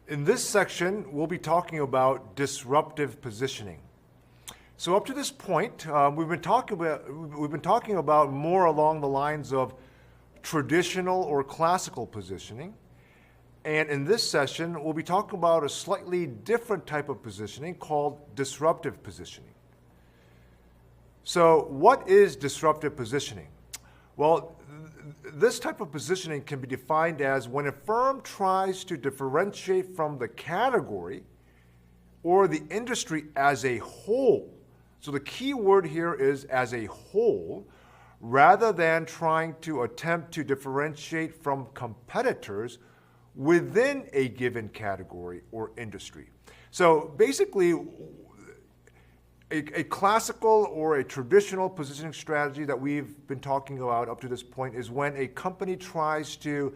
In this section, we'll be talking about disruptive positioning. So up to this point, we've been talking about more along the lines of traditional or classical positioning. And in this session, we'll be talking about a slightly different type of positioning called disruptive positioning. So what is disruptive positioning? Well, this type of positioning can be defined as when a firm tries to differentiate from the category or the industry as a whole. So the key word here is as a whole, rather than trying to attempt to differentiate from competitors within a given category or industry. So basically, a classical or a traditional positioning strategy that we've been talking about up to this point is when a company tries to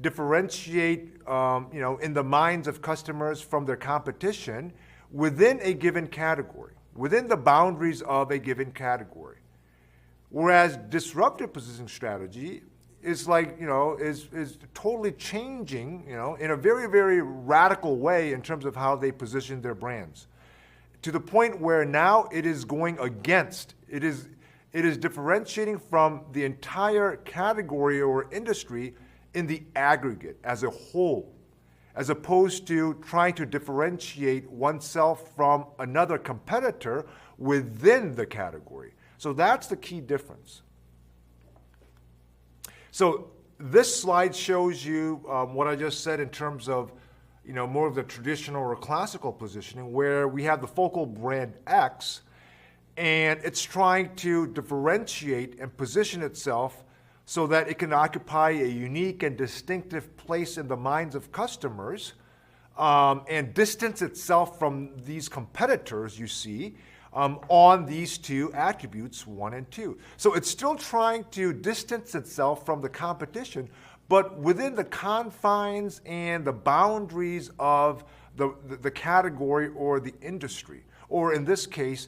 differentiate in the minds of customers from their competition within a given category, within the boundaries of a given category. Whereas disruptive positioning strategy is is totally changing, in a very, very radical way in terms of how they position their brands, to the point where now it is going against, it is differentiating from the entire category or industry in the aggregate as a whole, as opposed to trying to differentiate oneself from another competitor within the category. So that's the key difference. So this slide shows you what I just said in terms of more of the traditional or classical positioning, where we have the focal brand X, and it's trying to differentiate and position itself so that it can occupy a unique and distinctive place in the minds of customers, and distance itself from these competitors you see on these two attributes, 1 and 2. So it's still trying to distance itself from the competition, but within the confines and the boundaries of the category or the industry, or in this case,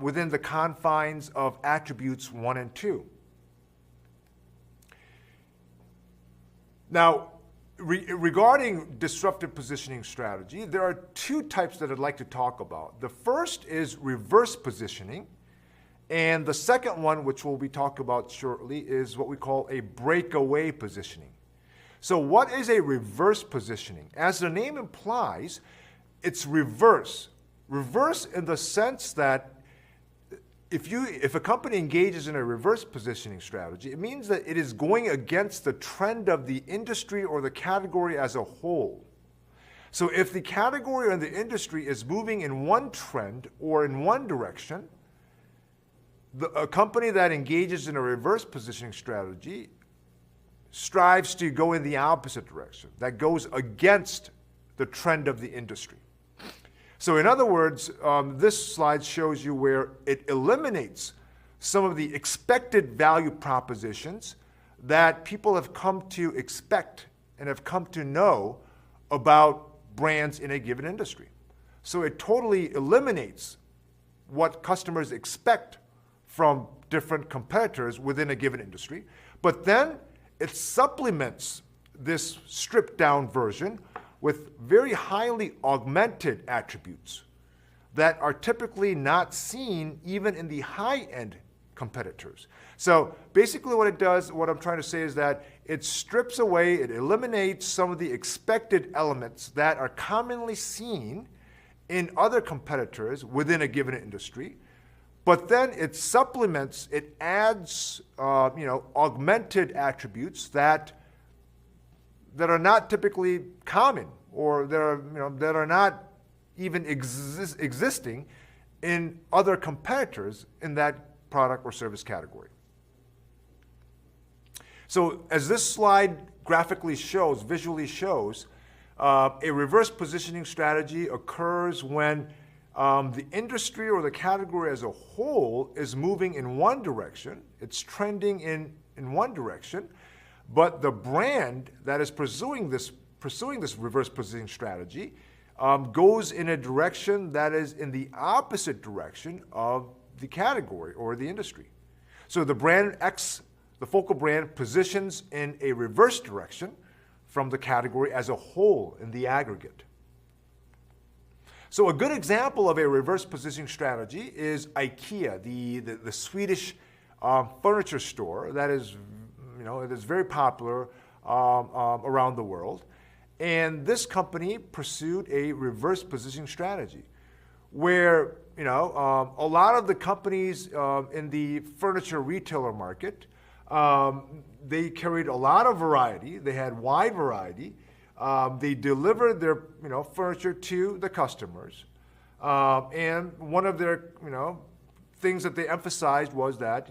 within the confines of attributes 1 and 2. Now, regarding disruptive positioning strategy, there are two types that I'd like to talk about. The first is reverse positioning, and the second one, which we'll be talking about shortly, is what we call a breakaway positioning. So what is a reverse positioning? As the name implies, it's reverse. Reverse in the sense that if a company engages in a reverse positioning strategy, it means that it is going against the trend of the industry or the category as a whole. So if the category or the industry is moving in one trend or in one direction, a company that engages in a reverse positioning strategy strives to go in the opposite direction, that goes against the trend of the industry. So in other words, this slide shows you where it eliminates some of the expected value propositions that people have come to expect and have come to know about brands in a given industry. So it totally eliminates what customers expect from different competitors within a given industry, but then it supplements this stripped down version with very highly augmented attributes that are typically not seen even in the high-end competitors. So basically what it does, what I'm trying to say is that it strips away, it eliminates some of the expected elements that are commonly seen in other competitors within a given industry, but then it supplements, it adds augmented attributes that are not typically common, or that are not even existing in other competitors in that product or service category. So as this slide graphically shows, visually shows, a reverse positioning strategy occurs when the industry or the category as a whole is moving in one direction, it's trending in one direction, but the brand that is pursuing this reverse positioning strategy goes in a direction that is in the opposite direction of the category or the industry. So the brand X, the focal brand, positions in a reverse direction from the category as a whole in the aggregate. So a good example of a reverse positioning strategy is IKEA, the Swedish furniture store that is, it is very popular around the world. And this company pursued a reverse positioning strategy where, a lot of the companies in the furniture retailer market, they carried a lot of variety. They had wide variety. They delivered their, furniture to the customers. And one of their, things that they emphasized was that,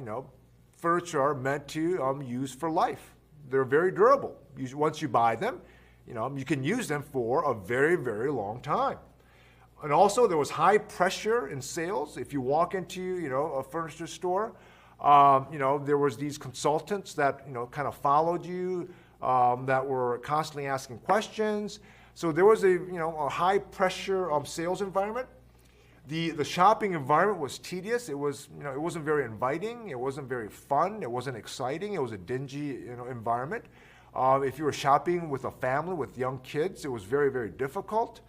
furniture are meant to use for life. They're very durable. Once you buy them, you can use them for a very, very long time. And also there was high pressure in sales. If you walk into, a furniture store, there was these consultants that, kind of followed you, that were constantly asking questions. So there was a high pressure sales environment. The shopping environment was tedious. It was, it wasn't very inviting. It wasn't very fun. It wasn't exciting. It was a dingy, environment. If you were shopping with a family with young kids, it was very, very difficult.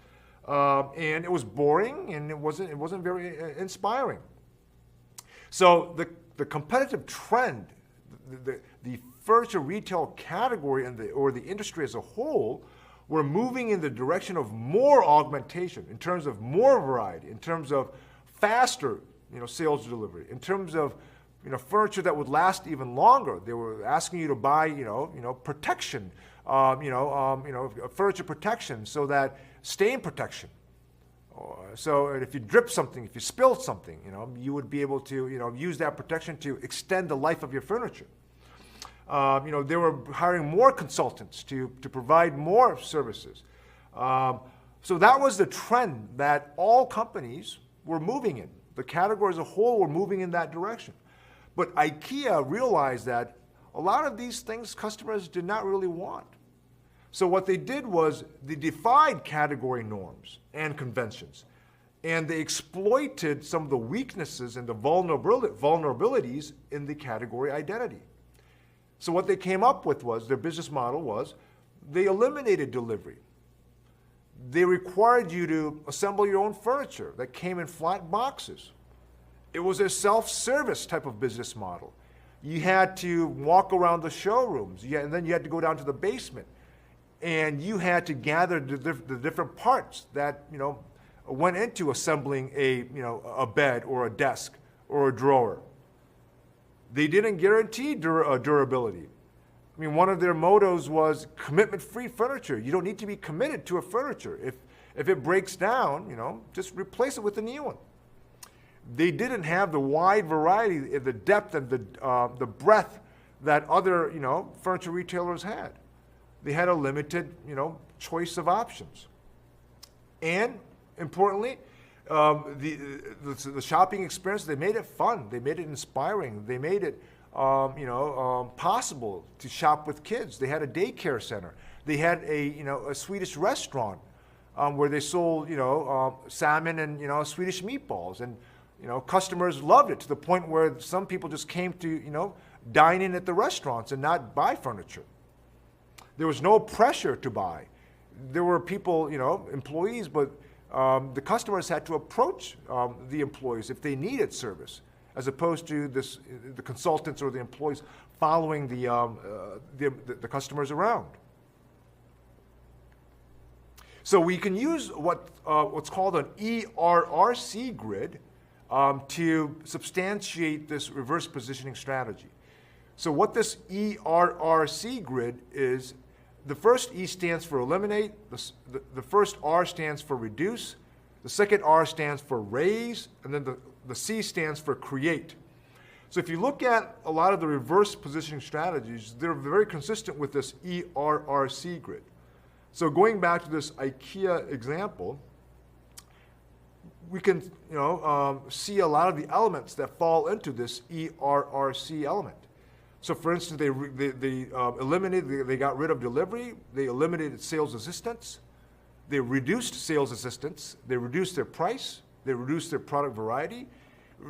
And it was boring, and it wasn't very inspiring. So the competitive trend, the furniture retail category or the industry as a whole, were moving in the direction of more augmentation, in terms of more variety, in terms of faster, sales delivery, in terms of, furniture that would last even longer. They were asking you to buy, protection, furniture protection, so that stain protection. So if you drip something, if you spilled something, you would be able to, use that protection to extend the life of your furniture. They were hiring more consultants to provide more services. So that was the trend that all companies were moving in. The category as a whole were moving in that direction. But IKEA realized that a lot of these things customers did not really want. So what they did was they defied category norms and conventions, and they exploited some of the weaknesses and the vulnerabilities in the category identity. So what they came up with was, their business model was, they eliminated delivery. They required you to assemble your own furniture that came in flat boxes. It was a self-service type of business model. You had to walk around the showrooms, and then you had to go down to the basement, and you had to gather the different parts that went into assembling a bed or a desk or a drawer. They didn't guarantee durability. I mean, one of their mottos was commitment-free furniture. You don't need to be committed to a furniture. If it breaks down, just replace it with a new one. They didn't have the wide variety, the depth and the breadth that other furniture retailers had. They had a limited choice of options. And importantly, the shopping experience, they made it fun. They made it inspiring. They made it possible to shop with kids. They had a daycare center. They had a Swedish restaurant where they sold salmon and Swedish meatballs, and customers loved it, to the point where some people just came to dine in at the restaurants and not buy furniture. There was no pressure to buy. There were people, employees, but the customers had to approach the employees if they needed service, as opposed to the consultants or the employees following the customers around. So we can use what's called an ERRC grid to substantiate this reverse positioning strategy. So what this ERRC grid is, the first E stands for eliminate, the first R stands for reduce, the second R stands for raise, and then the C stands for create. So if you look at a lot of the reverse positioning strategies, they're very consistent with this ERRC grid. So going back to this IKEA example, we can see a lot of the elements that fall into this ERRC element. So for instance, they got rid of delivery, they eliminated sales assistants, they reduced sales assistants, they reduced their price, they reduced their product variety,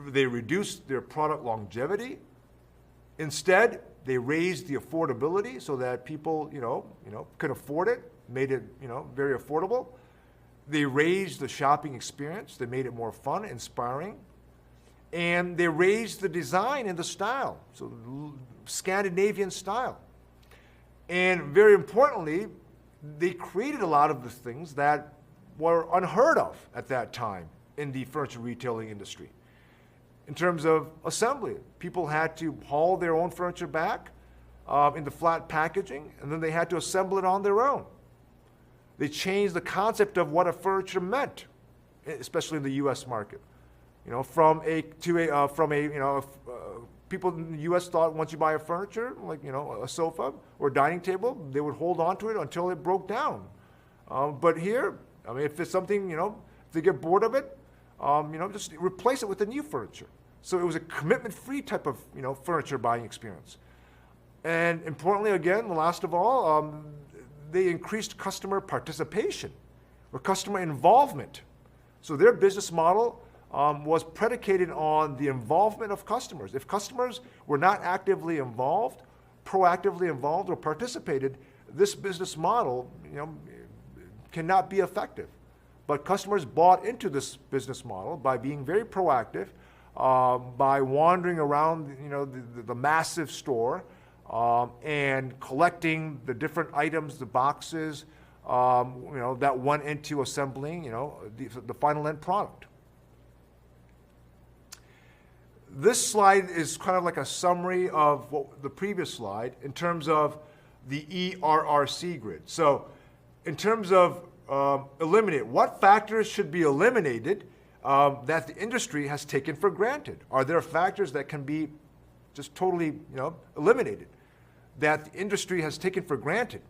they reduced their product longevity. Instead, they raised the affordability so that people could afford it, made it very affordable. They raised the shopping experience. They made it more fun, inspiring. And they raised the design and the style, so Scandinavian style. And very importantly, they created a lot of the things that were unheard of at that time in the furniture retailing industry. In terms of assembly, people had to haul their own furniture back in the flat packaging, and then they had to assemble it on their own. They changed the concept of what a furniture meant, especially in the U.S. market. You know, people in the U.S. thought once you buy a furniture, like, you know, a sofa or a dining table, they would hold on to it until it broke down. But here, I mean, if it's something, you know, if they get bored of it, you know, just replace it with the new furniture. So it was a commitment-free type of, you know, furniture buying experience. And importantly, again, last of all, they increased customer participation or customer involvement. So their business model was predicated on the involvement of customers. If customers were not actively involved, proactively involved, or participated, this business model, you know, cannot be effective. But customers bought into this business model by being very proactive, by wandering around, you know, the massive store and collecting the different items, the boxes, you know, that went into assembling, you know, the final end product. This slide is kind of like a summary of the previous slide in terms of the ERRC grid. So in terms of eliminate, what factors should be eliminated that the industry has taken for granted? Are there factors that can be just totally, you know, eliminated, that the industry has taken for granted,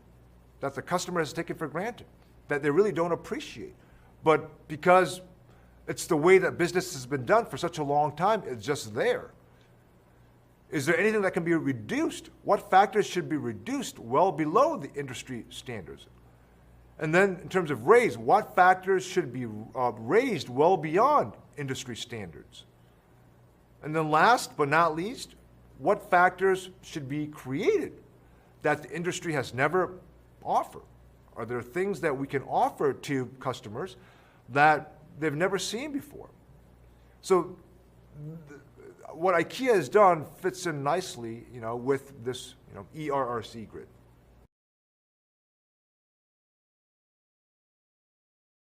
that the customer has taken for granted, that they really don't appreciate? But because it's the way that business has been done for such a long time, it's just there. Is there anything that can be reduced? What factors should be reduced well below the industry standards? And then in terms of raise, what factors should be raised well beyond industry standards? And then last but not least, what factors should be created that the industry has never offered? Are there things that we can offer to customers that they've never seen before? So what IKEA has done fits in nicely, you know, with this, you know, ERRC grid.